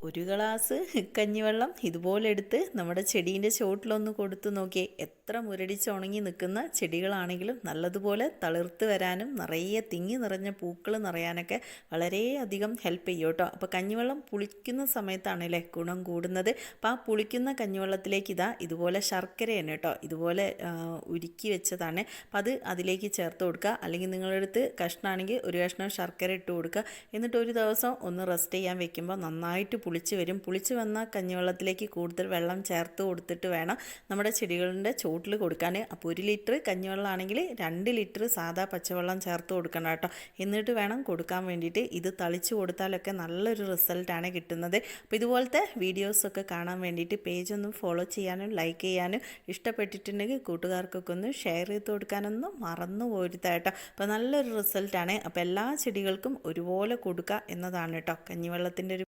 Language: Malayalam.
ഒരു ഗ്ലാസ് കഞ്ഞിവെള്ളം ഇതുപോലെ എടുത്ത് നമ്മുടെ ചെടീൻ്റെ ചുവട്ടിലൊന്ന് കൊടുത്തു നോക്കിയേ. എത്ര മുരടിച്ച് ഉണങ്ങി നിൽക്കുന്ന ചെടികളാണെങ്കിലും നല്ലതുപോലെ തളിർത്ത് വരാനും നിറയെ തിങ്ങി നിറഞ്ഞ പൂക്കൾ നിറയാനൊക്കെ വളരെയധികം ഹെൽപ്പ് ചെയ്യും കേട്ടോ. അപ്പോൾ കഞ്ഞിവെള്ളം പുളിക്കുന്ന സമയത്താണല്ലേ ഗുണം കൂടുന്നത്. അപ്പോൾ ആ പുളിക്കുന്ന കഞ്ഞിവെള്ളത്തിലേക്ക് ഇതുപോലെ ശർക്കരയാണ് കേട്ടോ, ഇതുപോലെ ഉരുക്കി വെച്ചതാണ്. അപ്പോൾ അത് അതിലേക്ക് ചേർത്ത് കൊടുക്കുക. അല്ലെങ്കിൽ നിങ്ങളുടെ അടുത്ത് കഷ്ണമാണെങ്കിൽ ഒരു കഷ്ണം ശർക്കര ഇട്ട് കൊടുക്കുക. എന്നിട്ട് ഒരു ദിവസം ഒന്ന് റെസ്റ്റ് ചെയ്യാൻ വെക്കുമ്പോൾ നന്നായിട്ട് പുളിച്ച് വരും. പുളിച്ച് വന്ന കഞ്ഞിവെള്ളത്തിലേക്ക് കൂടുതൽ വെള്ളം ചേർത്ത് കൊടുത്തിട്ട് വേണം നമ്മുടെ ചെടികളുടെ ചുവട്ടിൽ കൊടുക്കാൻ. അപ്പോൾ 1 ലിറ്റർ കഞ്ഞിവെള്ളമാണെങ്കിൽ 2 ലിറ്റർ സാധാ പച്ചവെള്ളം ചേർത്ത് കൊടുക്കണം കേട്ടോ. എന്നിട്ട് വേണം കൊടുക്കാൻ വേണ്ടിയിട്ട്. ഇത് തളിച്ച് കൊടുത്താലൊക്കെ നല്ലൊരു റിസൾട്ടാണ് കിട്ടുന്നത്. അപ്പോൾ ഇതുപോലത്തെ വീഡിയോസൊക്കെ കാണാൻ വേണ്ടിയിട്ട് പേജ് ഒന്ന് ഫോളോ ചെയ്യാനും ലൈക്ക് ചെയ്യാനും, ഇഷ്ടപ്പെട്ടിട്ടുണ്ടെങ്കിൽ കൂട്ടുകാർക്കൊക്കെ ഒന്ന് ഷെയർ ചെയ്ത് കൊടുക്കാനൊന്നും മറന്നു പോരുത് കേട്ടോ. അപ്പോൾ നല്ലൊരു റിസൾട്ടാണ്. അപ്പോൾ എല്ലാ ചെടികൾക്കും ഒരുപോലെ കൊടുക്കുക എന്നതാണ് കേട്ടോ കഞ്ഞിവെള്ളത്തിൻ്റെ ഒരു